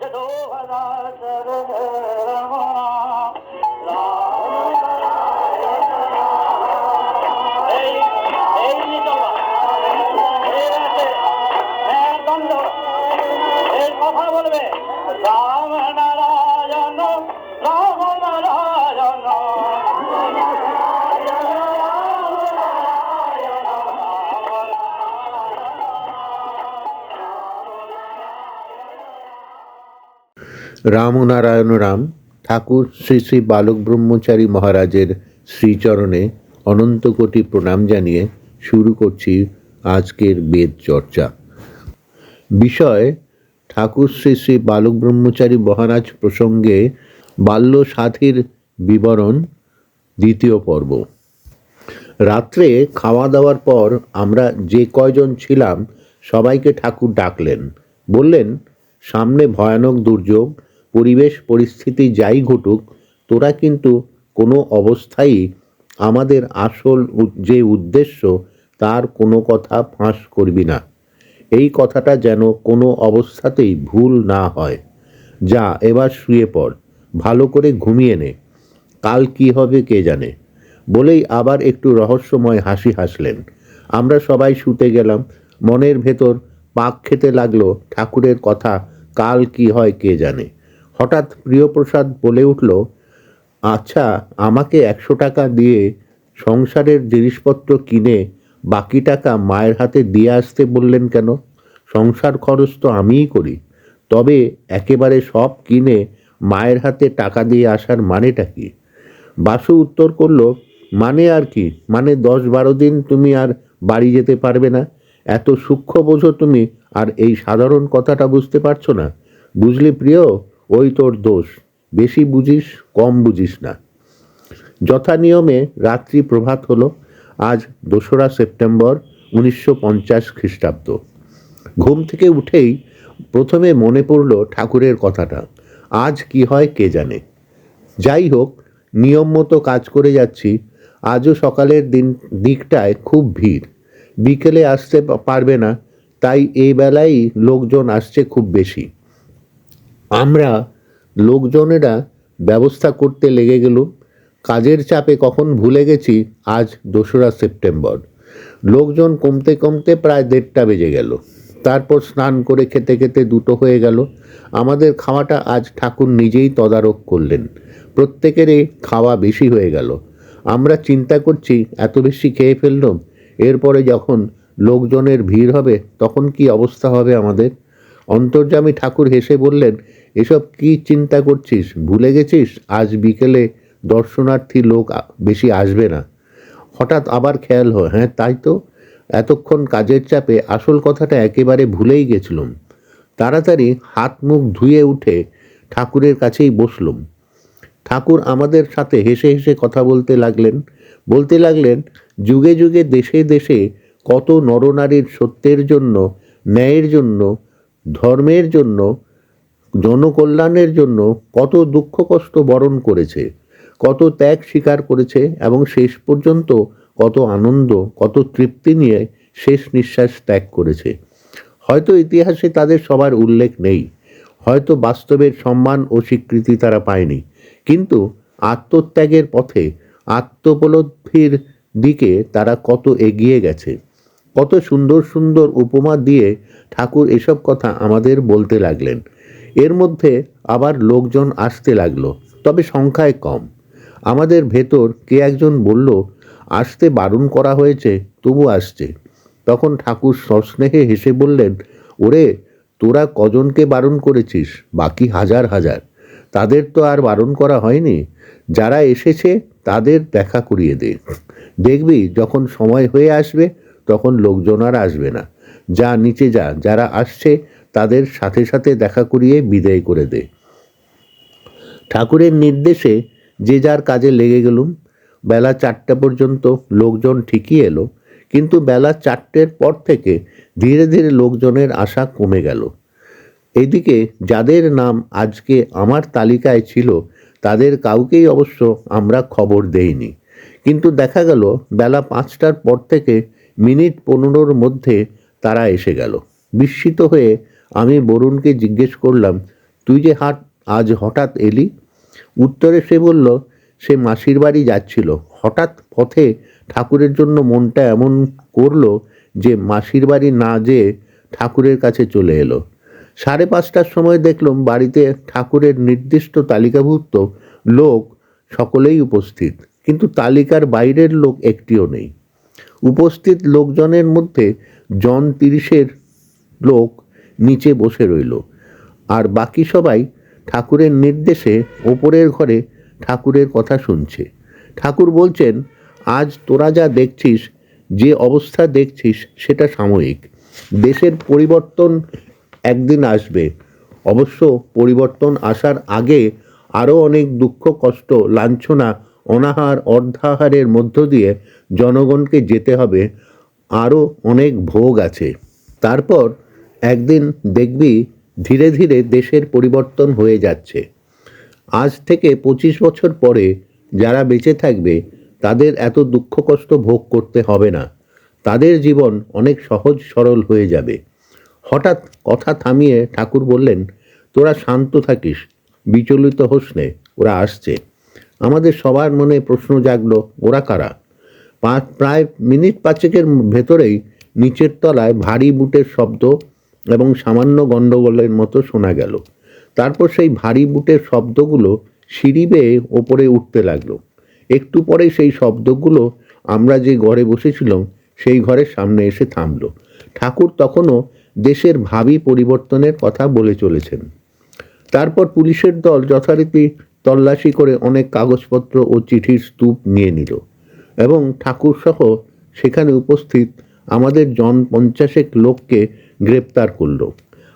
কথা বলবে রাম নারায়ণ রাম নারায়ণ। রামনারায়ণ রাম ঠাকুর শ্রী শ্রী বালক ব্রহ্মচারী মহারাজের শ্রীচরণে অনন্ত কোটি প্রণাম জানিয়ে শুরু করছি আজকের বেদ চর্চা। বিষয় ঠাকুর শ্রী শ্রী বালক ব্রহ্মচারী মহারাজ প্রসঙ্গে বাল্য সাথীর বিবরণ, দ্বিতীয় পর্ব। রাত্রে খাওয়া দাওয়ার পর আমরা যে কয়জন ছিলাম সবাইকে ঠাকুর ডাকলেন, বললেন, সামনে ভয়ানক দুর্যোগ, পরিবেশ পরিস্থিতি যাই ঘটুক, তোরা কিন্তু কোনো অবস্থায় আমাদের আসল যে উদ্দেশ্য তার কোনো কথা ফাঁস করবি না। এই কথাটা যেন কোনো অবস্থাতেই ভুল না হয়। যা এবার শুয়ে পড়, ভালো করে ঘুমিয়ে নে, কাল কি হবে কে জানে। বলেই আবার একটু রহস্যময় হাসি হাসলেন। আমরা সবাই শুতে গেলাম। মনের ভেতর পাক খেতে লাগলো ঠাকুরের কথা, কাল কি হয় কে জানে। হঠাৎ প্রিয়প্রসাদ বলে উঠল, আচ্ছা, আমাকে 100 টাকা দিয়ে সংসারের জিনিসপত্র কিনে বাকি টাকা মায়ের হাতে দিয়ে আসতে বললেন কেন? সংসার খরচ তো আমিই করি, তবে একেবারে সব কিনে মায়ের হাতে টাকা দিয়ে আসার মানেটা কি? বাসু উত্তর করল, মানে আর কি, মানে 10-12 দিন তুমি আর বাড়ি যেতে পারবে না। এত সূক্ষ্ম বোঝো তুমি, আর এই সাধারণ কথাটা বুঝতে পারছো না? বুঝলি প্রিয়, ওই তোর দোষ, বেশি বুঝিস, কম বুঝিস না। যথা নিয়মে রাত্রি প্রভাত হলো। আজ 2রা সেপ্টেম্বর 1950 খ্রিস্টাব্দ। ঘুম থেকে উঠেই প্রথমে মনে পড়ল ঠাকুরের কথাটা, আজ কি হয় কে জানে। যাই হোক, নিয়ম মতো কাজ করে যাচ্ছি। আজও সকালের দিকটায় খুব ভিড়, বিকেলে আসতে পারবে না, তাই এই বেলায় লোকজন আসছে খুব বেশি। আমরা লোকজনেরা ব্যবস্থা করতে লেগে গেল। কাজের চাপে কখন ভুলে গেছি আজ 2রা সেপ্টেম্বর। লোকজন কমতে কমতে প্রায় 1:30 বেজে গেল। তারপর স্নান করে খেতে খেতে 2টো হয়ে গেল। আমাদের খাওয়াটা আজ ঠাকুর নিজেই তদারক করলেন। প্রত্যেকেরই খাওয়া বেশি হয়ে গেল। আমরা চিন্তা করছি, এত বেশি খেয়ে ফেললাম, এরপরে যখন লোকজনের ভিড় হবে তখন কি অবস্থা হবে আমাদের। অন্তর্যামী ঠাকুর হেসে বললেন, এসব কি চিন্তা করছিস, ভুলে গেছিস আজ বিকেলে দর্শনার্থী লোক বেশি আসবে না। হঠাৎ আবার খেয়াল হয়, হ্যাঁ তাই তো, এতক্ষণ কাজের চাপে আসল কথাটা একেবারে ভুলেই গেছিলাম। তাড়াতাড়ি হাত মুখ ধুয়ে উঠে ঠাকুরের কাছেই বসলুম। ঠাকুর আমাদের সাথে হেসে হেসে কথা বলতে লাগলেন, যুগে যুগে দেশে দেশে কত নরনারীর সত্যের জন্য, ন্যায়ের জন্য, ধর্মের জন্য, জনকল্যাণের জন্য কত দুঃখ কষ্ট বরণ করেছে, কত ত্যাগ স্বীকার করেছে, এবং শেষ পর্যন্ত কত আনন্দ, কত তৃপ্তি নিয়ে শেষ নিঃশ্বাস ত্যাগ করেছে। হয়তো ইতিহাসে তাদের সবার উল্লেখ নেই, হয়তো বাস্তবের সম্মান ও স্বীকৃতি তারা পায়নি, কিন্তু আত্মত্যাগের পথে, আত্মোপলব্ধির দিকে তারা কত এগিয়ে গেছে। কত সুন্দর সুন্দর উপমা দিয়ে ঠাকুর এসব কথা আমাদের বলতে লাগলেন। এর মধ্যে আবার লোকজন আসতে লাগলো, তবে সংখ্যায় কম। আমাদের ভেতর কে একজন বলল, আসতে বারণ করা হয়েছে তবু আসছে। তখন ঠাকুর সস্নেহে হেসে বললেন, ওরে, তোরা কজনকে বারণ করেছিস, বাকি হাজার হাজার, তাদের তো আর বারণ করা হয়নি। যারা এসেছে তাদের দেখা করিয়ে দে, দেখবি যখন সময় হয়ে আসবে তখন লোকজন আর আসবে না। যা নিচে যা, যারা আসছে তাদের সাথে সাথে দেখা করিয়ে বিদায় করে দে। ঠাকুরের নির্দেশে যে যার কাজে লেগে গেলুম। বেলা 4টা পর্যন্ত লোকজন ঠিকই এলো, কিন্তু বেলা 4টের পর থেকে ধীরে ধীরে লোকজনের আশা কমে গেল। এদিকে যাদের নাম আজকে আমার তালিকায় ছিল তাদের কাউকেই অবশ্য আমরা খবর দেইনি, কিন্তু দেখা গেল বেলা 5টার পর থেকে মিনিট 15-র মধ্যে তারা এসে গেল। বিস্মিত হয়ে আমি বরুণকে জিজ্ঞেস করলাম, তুই যে আজ হঠাৎ এলি? উত্তরে সে বলল, সে মাসির বাড়ি যাচ্ছিল, হঠাৎ পথে ঠাকুরের জন্য মনটা এমন করলো যে মাসির বাড়ি না যেয়ে ঠাকুরের কাছে চলে এলো। 5:30টার সময় দেখলাম বাড়িতে ঠাকুরের নির্দিষ্ট তালিকাভুক্ত লোক সকলেই উপস্থিত, কিন্তু তালিকার বাইরের লোক একটিও নেই। উপস্থিত লোকজনের মধ্যে জন 30-এর লোক নিচে বসে রইল, আর বাকি সবাই ঠাকুরের নির্দেশে ওপরের ঘরে ঠাকুরের কথা শুনছে। ঠাকুর বলছেন, আজ তোরা যা দেখছিস, যে অবস্থা দেখছিস, সেটা সাময়িক। দেশের পরিবর্তন একদিন আসবে। অবশ্য পরিবর্তন আসার আগে আরও অনেক দুঃখ, কষ্ট, লাঞ্ছনা, অনাহার, অর্ধাহারের মধ্য দিয়ে জনগণকে যেতে হবে। আরও অনেক ভোগ আছে। তারপর একদিন দেখবি ধীরে ধীরে দেশের পরিবর্তন হয়ে যাচ্ছে। আজ থেকে 25 বছর পরে যারা বেঁচে থাকবে তাদের এত দুঃখ কষ্ট ভোগ করতে হবে না। তাদের জীবন অনেক সহজ সরল হয়ে যাবে। হঠাৎ কথা থামিয়ে ঠাকুর বললেন, তোরা শান্ত থাকিস, বিচলিত হোস নে, ওরা আসছে। আমাদের সবার মনে প্রশ্ন জাগলো, ওরা কারা? প্রায় মিনিট 5-এর ভেতরেই নিচের তলায় ভারী বুটের শব্দ এবং সামান্য গণ্ডগোলের মতো শোনা গেল। তারপর সেই ভারী বুটের শব্দগুলো সিঁড়ি বেয়ে ওপরে উঠতে লাগলো। একটু পরে সেই শব্দগুলো আমরা যে ঘরে বসেছিলাম সেই ঘরের সামনে এসে থামলো। ঠাকুর তখনও দেশের ভাবী পরিবর্তনের কথা বলে চলেছেন। তারপর পুলিশের দল যথারীতি তল্লাশি করে অনেক কাগজপত্র ও চিঠির স্তূপ নিয়ে নিল এবং ঠাকুর সহ সেখানে উপস্থিত আমাদের জন 50 লোককে গ্রেপ্তার করল।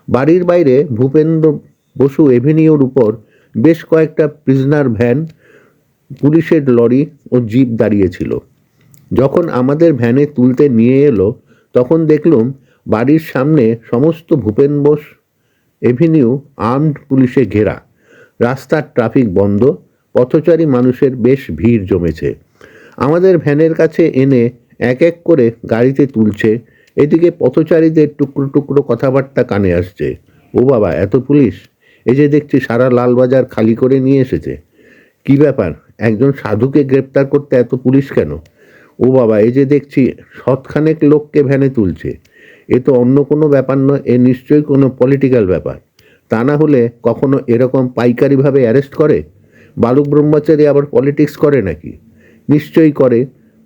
বাড়ির বাইরে ভূপেন্দ্র বসু এভিনিউর উপর বেশ কয়েকটা প্রিজনার ভ্যান, পুলিশের লরি ও জিপ দাঁড়িয়েছিল। যখন আমাদের ভ্যানে তুলতে নিয়ে এলো তখন দেখলাম বাড়ির সামনে সমস্ত ভূপেন বোস এভিনিউ আর্মড পুলিশে ঘেরা। রাস্তার ট্রাফিক বন্ধ, পথচারী মানুষের বেশ ভিড় জমেছে। আমাদের ভ্যানের কাছে এনে এক এক করে গাড়িতে তুলছে। এদিকে পথচারীদের টুকরো টুকরো কথাবার্তা কানে আসছে। ও বাবা, এত পুলিশ! এই যে দেখছি সারা লালবাজার খালি করে নিয়ে এসেছে। কি ব্যাপার, একজন সাধুকে গ্রেপ্তার করতে এত পুলিশ কেন? ও বাবা, এই যে দেখছি শতখানেক লোককে ভ্যানে তুলছে। এ তো অন্য কোনো ব্যাপার নয়, এ নিশ্চয়ই কোনো পলিটিক্যাল ব্যাপার। তা না হলে কখনো এরকম পাইকারিভাবে অ্যারেস্ট করে? বালক ব্রহ্মচারী আবার পলিটিক্স করে নাকি? নিশ্চয়ই করে।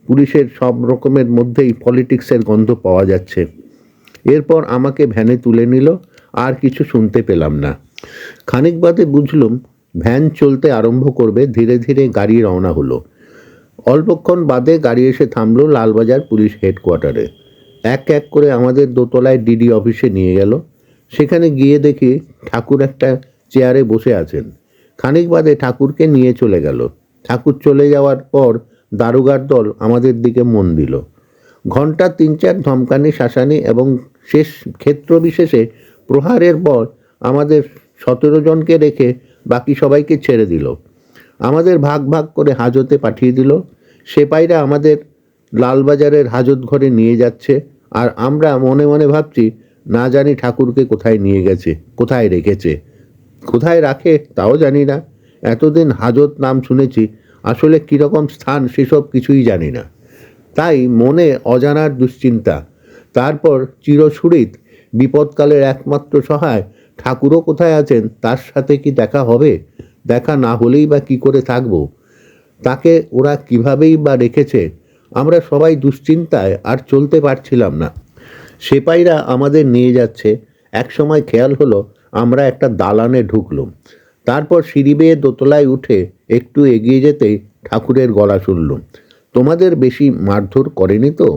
পুলিশের সব রকমের মধ্যেই পলিটিক্সের গন্ধ পাওয়া যাচ্ছে। এরপর আমাকে ভ্যানে তুলে নিল, আর কিছু শুনতে পেলাম না। খানিক বাদে বুঝলুম ভ্যান চলতে আরম্ভ করবে। ধীরে ধীরে গাড়ি রওনা হলো। অল্পক্ষণ বাদে গাড়ি এসে থামলো লালবাজার পুলিশ হেডকোয়ার্টারে। এক এক করে আমাদের দোতলায় ডিডি অফিসে নিয়ে গেল। সেখানে গিয়ে দেখি ঠাকুর একটা চেয়ারে বসে আছেন। খানিক বাদে ঠাকুরকে নিয়ে চলে গেল। ঠাকুর চলে যাওয়ার পর দারোগার দল আমাদের দিকে মন দিল। ঘন্টা 3-4 ধমকানি, শাসানি এবং শেষ ক্ষেত্র বিশেষে প্রহারের পর আমাদের 17 জনকে রেখে বাকি সবাইকে ছেড়ে দিল। আমাদের ভাগ ভাগ করে হাজতে পাঠিয়ে দিল। সেপাইরা আমাদের লালবাজারের হাজত ঘরে নিয়ে যাচ্ছে, আর আমরা মনে মনে ভাবছি, না জানি ঠাকুরকে কোথায় নিয়ে গেছে, কোথায় রেখেছে, কোথায় রাখে তাও জানি না। এতদিন হাজত নাম শুনেছি, আসলে কীরকম স্থান সেসব কিছুই জানি না। তাই মনে অজানার দুশ্চিন্তা। তারপর চিরসুরিত বিপদকালের একমাত্র সহায় ঠাকুরও কোথায় আছেন, তার সাথে কি দেখা হবে? দেখা না হলেই বা কি করে থাকব? তাকে ওরা কিভাবেই বা রেখেছে? আমরা সবাই দুশ্চিন্তায় আর চলতে পারছিলাম না। সেপাইরা আমাদের নিয়ে যাচ্ছে। এক সময় খেয়াল হলো আমরা একটা দালানে ঢুকলাম। তারপর সিঁড়ি বেয়ে দোতলায় উঠে একটু এগিয়ে যেতেই ঠাকুরের গলা শুনলাম, তোমাদের বেশি মারধর করেনি তো?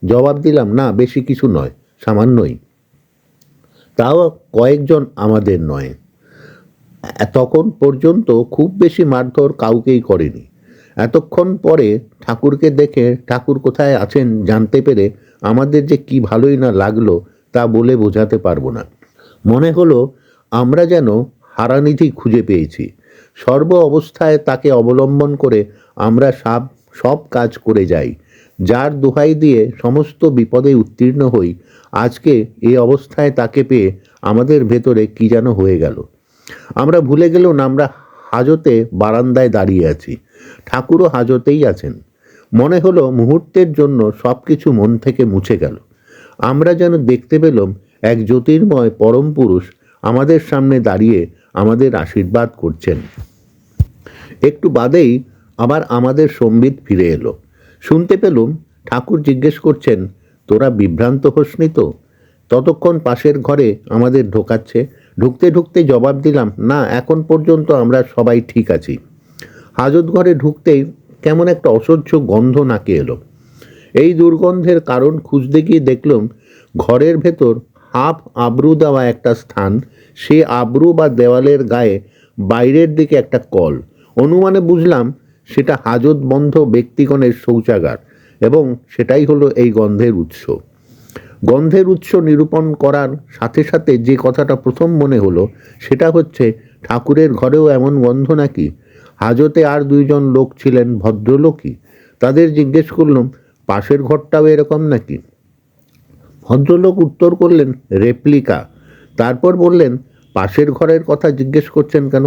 জবাব দিলাম, না, বেশি কিছু নয়, সামান্যই। তাও কয়েকজন আমাদের নয়। তখন পর্যন্ত খুব বেশি মারধর কাউকেই করেনি। এতক্ষণ পরে ঠাকুরকে দেখে, ঠাকুর কোথায় আছেন জানতে পেরে আমাদের যে কি ভালোই না লাগলো তা বলে বোঝাতে পারবো না। মনে হলো আমরা যেন হারানিধি খুঁজে পেয়েছি। সর্ব অবস্থায় তাকে অবলম্বন করে আমরা সব কাজ করে যাই, যার দোহাই দিয়ে সমস্ত বিপদে উত্তীর্ণ হই। আজকে এই অবস্থায় তাকে পেয়ে আমাদের ভেতরে কি যেন হয়ে গেল। আমরা ভুলে গেলেও না আমরা হাজতে বারান্দায় দাঁড়িয়ে আছি, ঠাকুরও হাজতেই আছেন। মনে হলো মুহূর্তের জন্য সব কিছু মন থেকে মুছে গেল। আমরা যেন দেখতে পেলাম এক জ্যোতির্ময় পরম পুরুষ আমাদের সামনে দাঁড়িয়ে আমাদের আশীর্বাদ করছেন। একটু বাদেই আবার আমাদের সম্বিত ফিরে এলো। শুনতে পেলুম ঠাকুর জিজ্ঞেস করছেন, তোরা বিভ্রান্ত হোসনি তো? ততক্ষণ পাশের ঘরে আমাদের ঢোকাচ্ছে। ঢুকতে ঢুকতে জবাব দিলাম, না, এখন পর্যন্ত আমরা সবাই ঠিক আছি। হাজত ঘরে ঢুকতেই কেমন একটা অসহ্য গন্ধ নাকে এলো। এই দুর্গন্ধের কারণ খুঁজতে গিয়ে দেখলাম ঘরের ভেতর হাফ আবরু দেওয়া একটা স্থান, সে আবরু বা দেওয়ালের গায়ে বাইরের দিকে একটা কল। অনুমানে বুঝলাম সেটা হাজত বন্ধ ব্যক্তিগণের শৌচাগার, এবং সেটাই হলো এই গন্ধের উৎস। গন্ধের উৎস নিরূপণ করার সাথে সাথে যে কথাটা প্রথম মনে হলো সেটা হচ্ছে, ঠাকুরের ঘরেও এমন গন্ধ নাকি? হাজতে আর দুইজন লোক ছিলেন, ভদ্রলোকই। তাদের জিজ্ঞেস করলাম, পাশের ঘরটাও এরকম নাকি? ভদ্রলোক উত্তর করলেন, রেপ্লিকা। তারপর বললেন, পাশের ঘরের কথা জিজ্ঞেস করছেন কেন?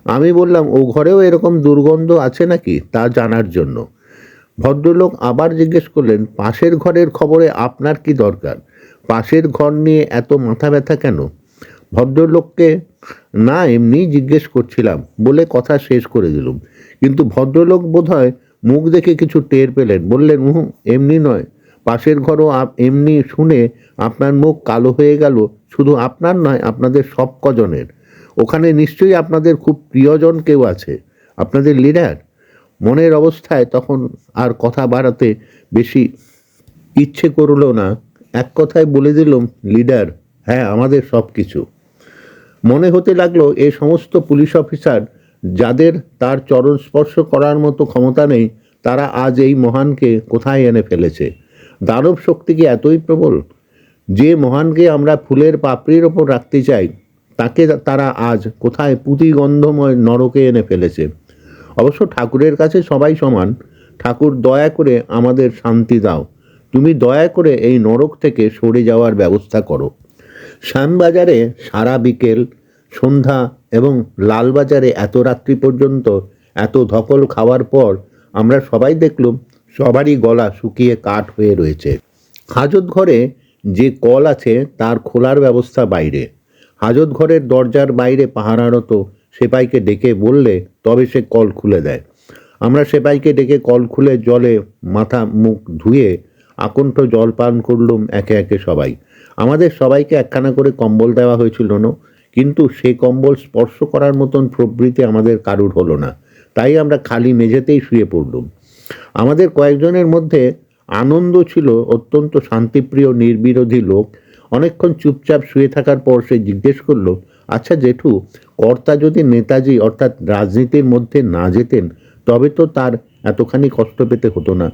আমি বললাম, ও ঘরেও এরকম দুর্গন্ধ আছে নাকি তা জানার জন্য। ভদ্রলোক আবার জিজ্ঞেস করলেন, পাশের ঘরের খবরে আপনার কি দরকার? পাশের ঘর নিয়ে এত মাথা ব্যথা কেন? ভদ্রলোককে না এমনি জিজ্ঞেস করছিলাম বলে কথা শেষ করে দিলুম। কিন্তু ভদ্রলোক বোধহয় মুখ দেখে কিছু টের পেলেন, বললেন, এমনি নয়, পাশের ঘরও এমনি। শুনে আপনার মুখ কালো হয়ে গেল। শুধু আপনার নয়, আপনাদের সব কজনের। ওখানে নিশ্চয়ই আপনাদের খুব প্রিয়জন কেউ আছে, আপনাদের লিডার। মনের অবস্থায় তখন আর কথা বাড়াতে বেশি ইচ্ছে করলো না। এক কথায় বলে দিলাম, লিডার, হ্যাঁ, আমাদের সব কিছু। মনে হতে লাগলো এই সমস্ত পুলিশ অফিসার যাদের তার চরণ স্পর্শ করার মতো ক্ষমতা নেই, তারা আজ এই মহানকে কোথায় এনে ফেলেছে। দানব শক্তি কি এতই প্রবল? যে মহানকে আমরা ফুলের পাপড়ির ওপর রাখতে চাই, তাকে তারা আজ কোথায় পুঁতিগন্ধময় নরকে এনে ফেলেছে। অবশ্য ঠাকুরের কাছে সবাই সমান। ঠাকুর, দয়া করে আমাদের শান্তি দাও। তুমি দয়া করে এই নরক থেকে সরে যাওয়ার ব্যবস্থা করো। শ্যামবাজারে সারা বিকেল, সন্ধ্যা এবং লালবাজারে এত রাত্রি পর্যন্ত এত ধকল খাওয়ার পর আমরা সবাই দেখলাম সবারই গলা শুকিয়ে কাঠ হয়ে রয়েছে। হাজত ঘরে যে কল আছে তার খোলার ব্যবস্থা বাইরে। হাজত ঘরের দরজার বাইরে পাহারারত সেপাইকে ডেকে বললে তবে সে কল খুলে দেয়। আমরা সেপাইকে ডেকে কল খুলে জলে মাথা মুখ ধুয়ে আকণ্ঠ জল পান করলুম একে একে সবাই। আমাদের সবাইকে একখানা করে কম্বল দেওয়া হয়েছিল না, কিন্তু সেই কম্বল স্পর্শ করার মতন প্রবৃত্তি আমাদের কারুর হলো না। তাই আমরা খালি মেঝেতেই শুয়ে পড়লুম। আমাদের কয়েকজনের মধ্যে আনন্দ ছিল অত্যন্ত শান্তিপ্রিয় নির্বিরোধী লোক। অনেকক্ষণ চুপচাপ শুয়ে থাকার পর সে জিজ্ঞেস করলো, আচ্ছা জেঠু, কর্তা যদি নেতাজি অর্থাৎ রাজনীতির মধ্যে না যেতেন তবে তো তার এতখানি কষ্ট পেতে হতো না।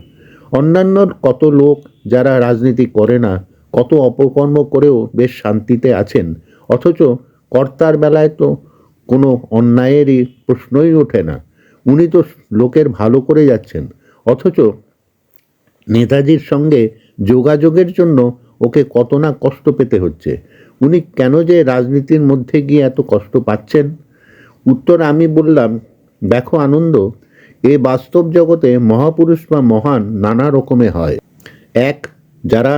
অন্যান্য কত লোক যারা রাজনীতি করে না, কত অপকর্ম করেও বেশ শান্তিতে আছেন, অথচ কর্তার বেলায় তো কোনো অন্যায়েরই প্রশ্নই ওঠে না। উনি তো লোকের ভালো করে যাচ্ছেন, অথচ নেতাজির সঙ্গে যোগাযোগের জন্য ওকে কত না কষ্ট পেতে হচ্ছে। উনি কেন যে রাজনীতির মধ্যে গিয়ে এত কষ্ট পাচ্ছেন? উত্তর আমি বললাম, দেখো আনন্দ, এ বাস্তব জগতে মহাপুরুষ বা মহান নানা রকমে হয়। এক, যারা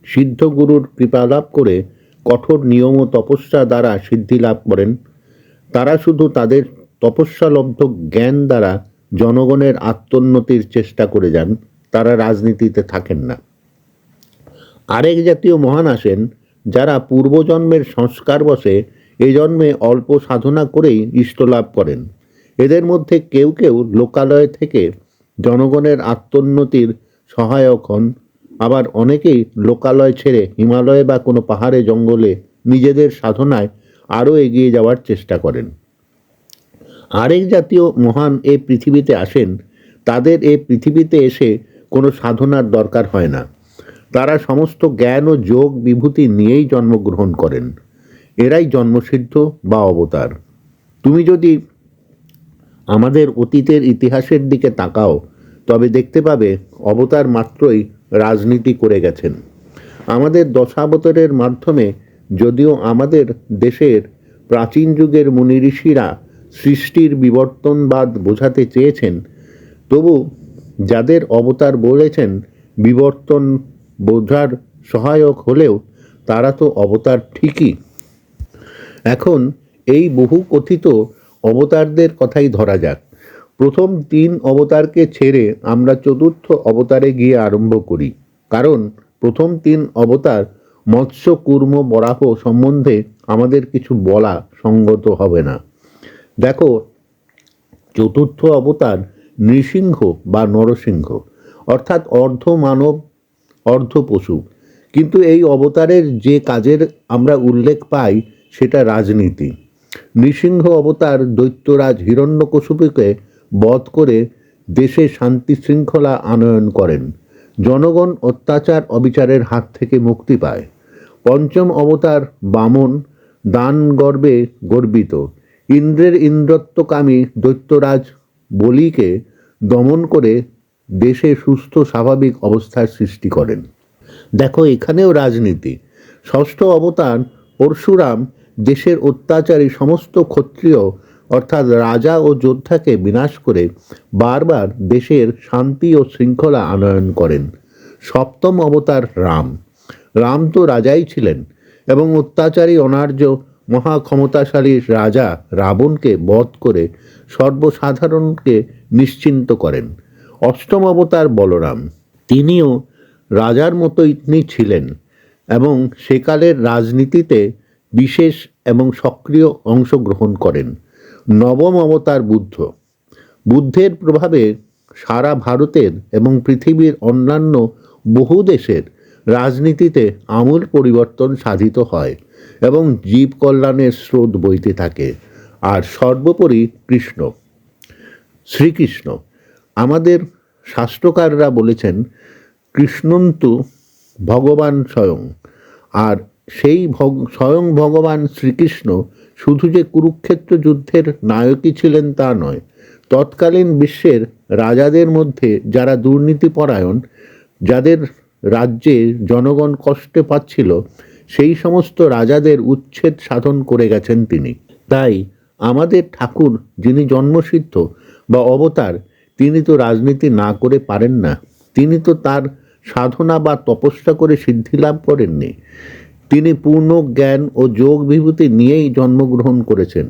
সিদ্ধ গুরুর কৃপা লাভ করে কঠোর নিয়ম ও তপস্যা দ্বারা সিদ্ধি লাভ করেন, তারা শুধু তাদের তপস্যালব্ধ জ্ঞান দ্বারা জনগণের আত্মোন্নতির চেষ্টা করে যান, তারা রাজনীতিতে থাকেন না। আরেক জাতীয় মহান আসেন যারা পূর্বজন্মের সংস্কার বশে এ জন্মে অল্প সাধনা করেই ইষ্ট লাভ করেন। এদের মধ্যে কেউ কেউ লোকালয় থেকে জনগণের আত্মোন্নতির সহায়ক হন, আবার অনেকেই লোকালয় ছেড়ে হিমালয়ে বা কোনো পাহাড়ে জঙ্গলে নিজেদের সাধনায় আরও এগিয়ে যাওয়ার চেষ্টা করেন। আরেক জাতীয় মহান এই পৃথিবীতে আসেন, তাদের এই পৃথিবীতে এসে কোনো সাধনার দরকার হয় না। তারা সমস্ত জ্ঞান ও যোগ বিভূতি নিয়েই জন্মগ্রহণ করেন। এরাই জন্মসিদ্ধ বা অবতার। তুমি যদি আমাদের অতীতের ইতিহাসের দিকে তাকাও তবে দেখতে পাবে অবতার মাত্রই রাজনীতি করে গেছেন। আমাদের দশাবতারের মাধ্যমে যদিও আমাদের দেশের প্রাচীন যুগের মুনি ঋষিরা সৃষ্টির বিবর্তনবাদ বোঝাতে চেয়েছেন, তবু যাদের অবতার বলেছেন বিবর্তন বোঝার সহায়ক হলেও তারা তো অবতার ঠিকই। এখন এই বহু কথিত অবতারদের কথাই ধরা যাক। প্রথম 3 অবতারকে ছেড়ে আমরা চতুর্থ অবতারে গিয়ে আরম্ভ করি, কারণ প্রথম 3 অবতার মৎস্য, কুর্ম, বরাহ সম্বন্ধে আমাদের কিছু বলা সঙ্গত হবে না। দেখো, চতুর্থ অবতার নৃসিংহ বা নরসিংহ, অর্থাৎ অর্ধ মানব অর্ধ পশু। কিন্তু এই অবতারের যে কাজের আমরা উল্লেখ পাই সেটা রাজনীতি। নৃসিংহ অবতার দৈত্যরাজ হিরণ্যকশিপুকে বধ করে দেশে শান্তি শৃঙ্খলা আনয়ন করেন, জনগণ অত্যাচার অবিচারের হাত থেকে মুক্তি পায়। পঞ্চম অবতার বামন দান গর্বে গর্বিত, ইন্দ্রের ইন্দ্রত্বকামী দৈত্যরাজ বলিকে দমন করে দেশে সুস্থ স্বাভাবিক অবস্থার সৃষ্টি করেন। দেখো, এখানেও রাজনীতি। ষষ্ঠ অবতার পরশুরাম দেশের অত্যাচারী সমস্ত ক্ষত্রিয় অর্থাৎ রাজা ও যোদ্ধাকে বিনাশ করে বারবার দেশের শান্তি ও শৃঙ্খলা আনয়ন করেন। সপ্তম অবতার রাম। রাম তো রাজাই ছিলেন এবং অত্যাচারী অনার্য মহাক্ষমতাশালী রাজা রাবণকে বধ করে সর্বসাধারণকে নিশ্চিন্ত করেন। অষ্টম অবতার বলরাম, তিনিও রাজার মতোই ছিলেন এবং সেকালের রাজনীতিতে বিশেষ এবং সক্রিয় অংশগ্রহণ করেন। নবম অবতার বুদ্ধ। বুদ্ধের প্রভাবে সারা ভারতের এবং পৃথিবীর অন্যান্য বহু দেশের রাজনীতিতে আমূল পরিবর্তন সাধিত হয় এবং জীব কল্যাণের স্রোত বইতে থাকে। আর সর্বোপরি কৃষ্ণ, শ্রীকৃষ্ণ। আমাদের শাস্ত্রকাররা বলেছেন কৃষ্ণন্তু ভগবান স্বয়ং। আর সেই স্বয়ং ভগবান শ্রীকৃষ্ণ শুধু যে কুরুক্ষেত্র যুদ্ধের নায়কই ছিলেন তা নয়, তৎকালীন বিশ্বের রাজাদের মধ্যে যারা দুর্নীতিপরায়ণ, যাদের রাজ্যে জনগণ কষ্টে পাচ্ছিল, সেই সমস্ত রাজাদের উচ্ছেদ সাধন করে গেছেন তিনি। তাই আমাদের ঠাকুর, যিনি জন্মসিদ্ধ বা অবতার, তিনি তো রাজনীতি না করে পারেন না। তিনি তো তার সাধনা বা তপস্যা করে সিদ্ধি লাভ করেননি। তিনি পূর্ণ জ্ঞান ও যোগ বিভূতি নিয়েই জন্মগ্রহণ করেছেন।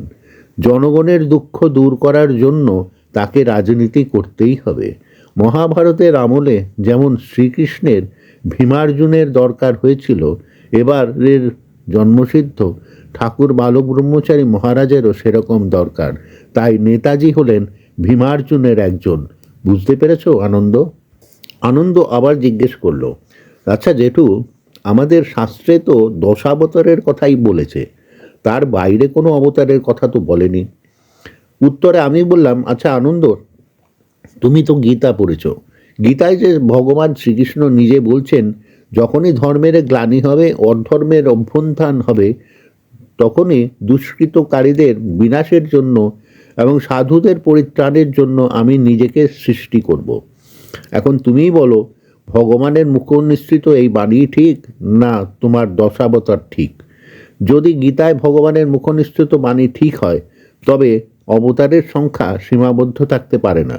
জনগণের দুঃখ দূর করার জন্য তাকে রাজনীতি করতেই হবে। মহাভারতের আমলে যেমন শ্রীকৃষ্ণের ভীমার্জুনের দরকার হয়েছিল, এবারের জন্মসিদ্ধ ঠাকুর বালক ব্রহ্মচারী মহারাজেরও সেরকম দরকার। তাই নেতাজি হলেন ভীমার্জুনের একজন। বুঝতে পেরেছ আনন্দ? আনন্দ আবার জিজ্ঞেস করলো, আচ্ছা জেঠু, আমাদের শাস্ত্রে তো দশাবতারের কথাই বলেছে, তার বাইরে কোনো অবতারের কথা তো বলেনি। উত্তরে আমি বললাম, আচ্ছা আনন্দ, তুমি তো গীতা পড়েছ। গীতায় যে ভগবান শ্রীকৃষ্ণ নিজে বলছেন, যখনই ধর্মের গ্লানি হবে, অধর্মের অভ্যুত্থান হবে, তখনই দুষ্কৃতকারীদের বিনাশের জন্য এবং সাধুদের পরিত্রাণের জন্য আমি নিজেকে সৃষ্টি করব। এখন তুমিই বলো, ভগবানের মুখনিসৃত এই বাণী ঠিক, না তোমার দশাবতার ঠিক? যদি গীতায় ভগবানের মুখনিসৃত বাণী ঠিক হয়, তবে অবতারের সংখ্যা সীমাবদ্ধ থাকতে পারে না।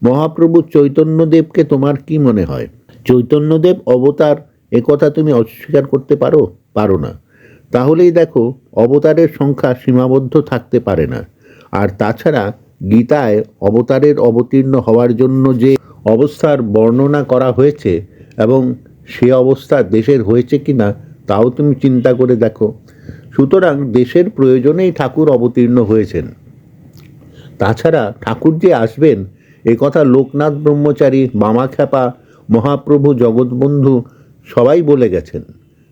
মহাপ্রভু চৈতন্যদেবকে তোমার কি মনে হয়? চৈতন্যদেব অবতার, একথা তুমি অস্বীকার করতে পারো না। তাহলেই দেখো, অবতারের সংখ্যা সীমাবদ্ধ থাকতে পারে না। আর তাছাড়া গীতায় অবতারের অবতীর্ণ হওয়ার জন্য যে অবস্থার বর্ণনা করা হয়েছে এবং সে অবস্থা দেশের হয়েছে কিনা তাও তুমি চিন্তা করে দেখো। সুতরাং দেশের প্রয়োজনেই ঠাকুর অবতীর্ণ হয়েছেন। তাছাড়া ঠাকুর যে আসবেন একথা লোকনাথ ব্রহ্মচারী, বামাখ্যাপা, মহাপ্রভু, জগৎবন্ধু সবাই বলে গেছেন।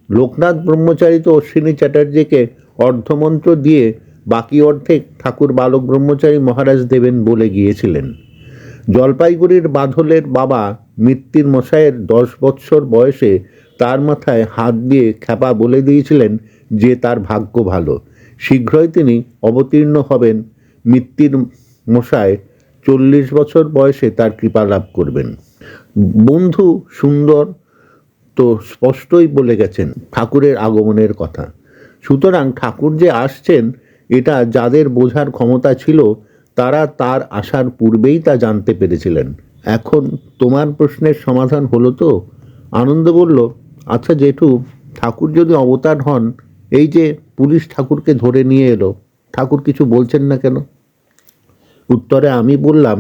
লোকনাথ ব্রহ্মচারী তো অশ্বিনী চ্যাটার্জিকে অর্ধমন্ত্র দিয়ে বাকি অর্ধেক ঠাকুর বালক ব্রহ্মচারী মহারাজ দেবেন বলে গিয়েছিলেন। জলপাইগুড়ির বাদলের বাবা মৃত্যুর মশাইয়ের 10 বৎসর বয়সে তার মাথায় হাত দিয়ে খ্যাপা বলে দিয়েছিলেন যে তার ভাগ্য ভালো, শীঘ্রই তিনি অবতীর্ণ হবেন। মৃত্যুর মশাই 40 বছর বয়সে তার কৃপা লাভ করবেন। বন্ধু সুন্দর তো স্পষ্টই বলে গেছেন ঠাকুরের আগমনের কথা। সুতরাং ঠাকুর যে আসছেন এটা যাদের বোঝার ক্ষমতা ছিল তারা তার আসার পূর্বেই তা জানতে পেরেছিলেন। এখন তোমার প্রশ্নের সমাধান হলো তো? আনন্দ বলল, আচ্ছা জেঠু, ঠাকুর যদি অবতার হন, এই যে পুলিশ ঠাকুরকে ধরে নিয়ে এলো, ঠাকুর কিছু বলছেন না কেন? উত্তরে আমি বললাম,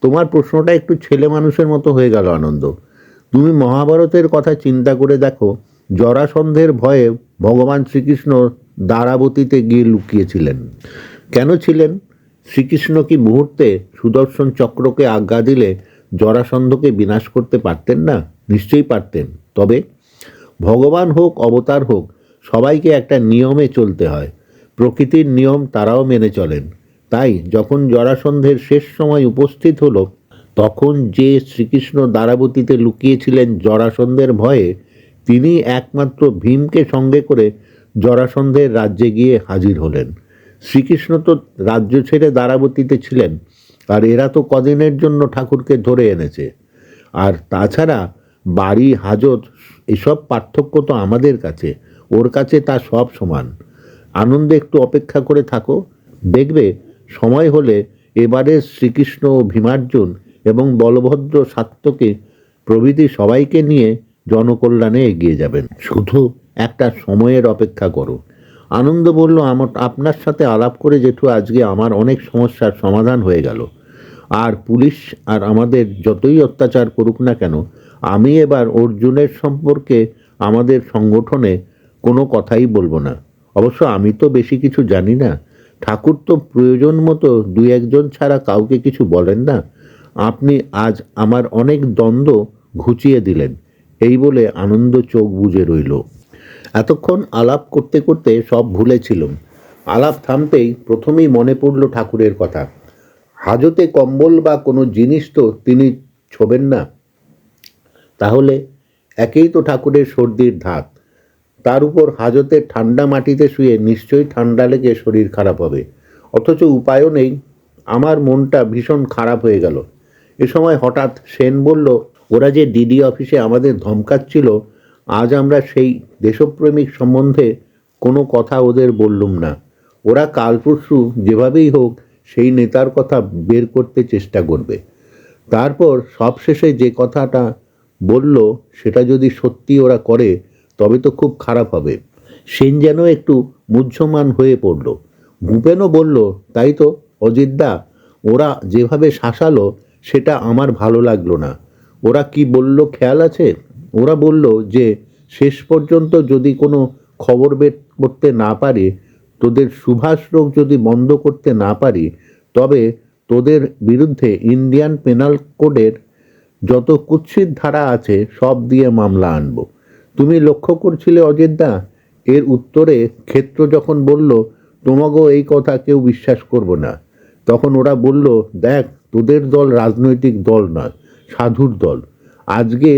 তোমার প্রশ্নটা একটু ছেলে মানুষের মতো হয়ে গেল আনন্দ। তুমি মহাভারতের কথা চিন্তা করে দেখো, জরাসন্ধের ভয়ে ভগবান শ্রীকৃষ্ণ দ্বারাবতীতে গিয়ে লুকিয়েছিলেন। কেন ছিলেন? শ্রীকৃষ্ণ কি মুহূর্তে সুদর্শন চক্রকে আজ্ঞা দিলে জরাসন্ধকে বিনাশ করতে পারতেন না? নিশ্চয়ই পারতেন। তবে ভগবান হোক অবতার হোক, সবাইকে একটা নিয়মে চলতে হয়। প্রকৃতির নিয়ম তারাও মেনে চলেন। তাই যখন জরাসন্ধের শেষ সময় উপস্থিত হলো, তখন যে শ্রীকৃষ্ণ দ্বারাবতীতে লুকিয়েছিলেন জরাসন্ধের ভয়ে, তিনি একমাত্র ভীমকে সঙ্গে করে জরাসন্ধের রাজ্যে গিয়ে হাজির হলেন। শ্রীকৃষ্ণ তো রাজ্য ছেড়ে দ্বারাবতীতে ছিলেন, আর এরা তো কদিনের জন্য ঠাকুরকে ধরে এনেছে। আর তাছাড়া বাড়ি হাজত এসব পার্থক্য তো আমাদের কাছে, ওর কাছে তা সব সমান। আনন্দে একটু অপেক্ষা করে থাকো, দেখবে সময় হলে এবারে শ্রীকৃষ্ণ ও ভীমার্জুন এবং বলভদ্র সাত্যকী প্রভৃতি সবাইকে নিয়ে জনকল্যাণে এগিয়ে যাবেন। শুধু একটা সময়ের অপেক্ষা করো। আনন্দ বলল, আপনার সাথে আলাপ করে জেঠু আজকে আমার অনেক সমস্যার সমাধান হয়ে গেল। আর পুলিশ আর আমাদের যতই অত্যাচার করুক না কেন, আমি এবার অর্জুনের সম্পর্কে আমাদের সংগঠনে কোনো কথাই বলবো না। অবশ্য আমি তো বেশি কিছু জানি না। ঠাকুর তো প্রয়োজন মতো দুই একজন ছাড়া কাউকে কিছু বলেন না। আপনি আজ আমার অনেক দ্বন্দ্ব ঘুচিয়ে দিলেন। এই বলে আনন্দ চোখ বুজে রইল। এতক্ষণ আলাপ করতে করতে সব ভুলেছিলাম। আলাপ থামতেই প্রথমেই মনে পড়ল ঠাকুরের কথা। হাজতে কম্বল বা কোনো জিনিস তো তিনি ছোবেন না। তাহলে একেই তো ঠাকুরের সর্দির ধাত, তার উপর হাজতে ঠান্ডা মাটিতে শুয়ে নিশ্চয়ই ঠান্ডা লেগে শরীর খারাপ হবে। অথচ উপায়ও নেই। আমার মনটা ভীষণ খারাপ হয়ে গেল। এ সময় হঠাৎ সেন বলল, ওরা যে ডিডি অফিসে আমাদের ধমকাচ্ছিল, আজ আমরা সেই দেশপ্রেমিক সম্বন্ধে কোনো কথা ওদের বললুম না। ওরা কাল পরশু যেভাবেই হোক সেই নেতার কথা বের করতে চেষ্টা করবে। তারপর সবশেষে যে কথাটা বলল সেটা যদি সত্যি ওরা করে, তবে তো খুব খারাপ হবে। সেন যেন একটু মুহ্যমান হয়ে পড়ল। ভূপেনও বলল, তাই তো অজিতদা, ওরা যেভাবে শাসালো সেটা আমার ভালো লাগলো না। ওরা কি বলল খেয়াল আছে? ওরা বলল যে শেষ পর্যন্ত যদি কোনো খবর বের করতে না পারি, তোদের সুভাষ রোগ যদি বন্ধ করতে না পারি, তবে তোদের বিরুদ্ধে ইন্ডিয়ান পেনাল কোডের যত কুৎসিত ধারা আছে সব দিয়ে মামলা আনব। তুমি লক্ষ্য করছিলে অজিতদা? এর উত্তরে ক্ষেত্র যখন বলল, তোমাকেও এই কথা কেউ বিশ্বাস করব না, তখন ওরা বলল, দেখ, তোদের দল রাজনৈতিক দল নয়, সাধুর দল। আজকে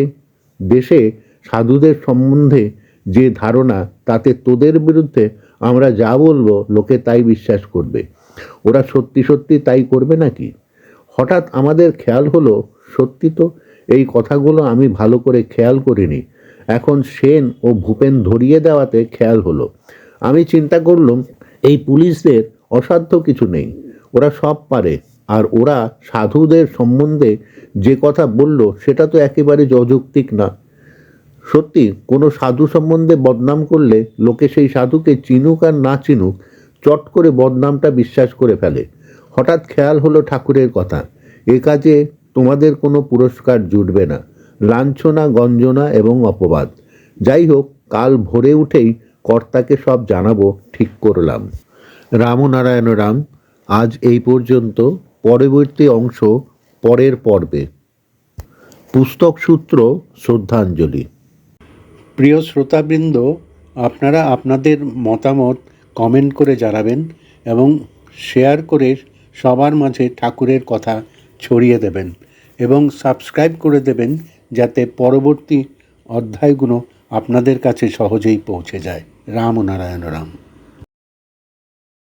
দেশে সাধুদের সম্বন্ধে যে ধারণা, তাতে তোদের বিরুদ্ধে আমরা যা বলবো লোকে তাই বিশ্বাস করবে। ওরা সত্যি সত্যি তাই করবে নাকি? হঠাৎ আমাদের খেয়াল হলো, সত্যি তো, এই কথাগুলো আমি ভালো করে খেয়াল করিনি। এখন সেন ও ভূপেন ধরিয়ে দেওয়াতে খেয়াল হলো। আমি চিন্তা করলাম, এই পুলিশদের অসাধ্য কিছু নেই, ওরা সব পারে। আর ওরা সাধুদের সম্বন্ধে যে কথা বলল সেটা তো একেবারে অযৌক্তিক না। সত্যি কোনো সাধু সম্বন্ধে বদনাম করলে লোকে সেই সাধুকে চিনুক আর না চিনুক, চট করে বদনামটা বিশ্বাস করে ফেলে। হঠাৎ খেয়াল হলো ঠাকুরের কথা, এ কাজে তোমাদের কোনো পুরস্কার জুটবে না, লাঞ্ছনা, গঞ্জনা এবং অপবাদ। যাই হোক, কাল ভোরে উঠেই কর্তাকে সব জানাবো ঠিক করলাম। রামনারায়ণ রাম। আজ এই পর্যন্ত। পরবর্তী অংশ পরের পর্বে। পুস্তক সূত্র শ্রদ্ধাঞ্জলি। প্রিয় শ্রোতাবৃন্দ, আপনারা আপনাদের মতামত কমেন্ট করে জানাবেন এবং শেয়ার করে সবার মাঝে ঠাকুরের কথা ছড়িয়ে দেবেন এবং সাবস্ক্রাইব করে দেবেন, যাতে পরবর্তী অধ্যায়গুলো আপনাদের কাছে সহজেই পৌঁছে যায়। রাম ও নারায়ণ রাম।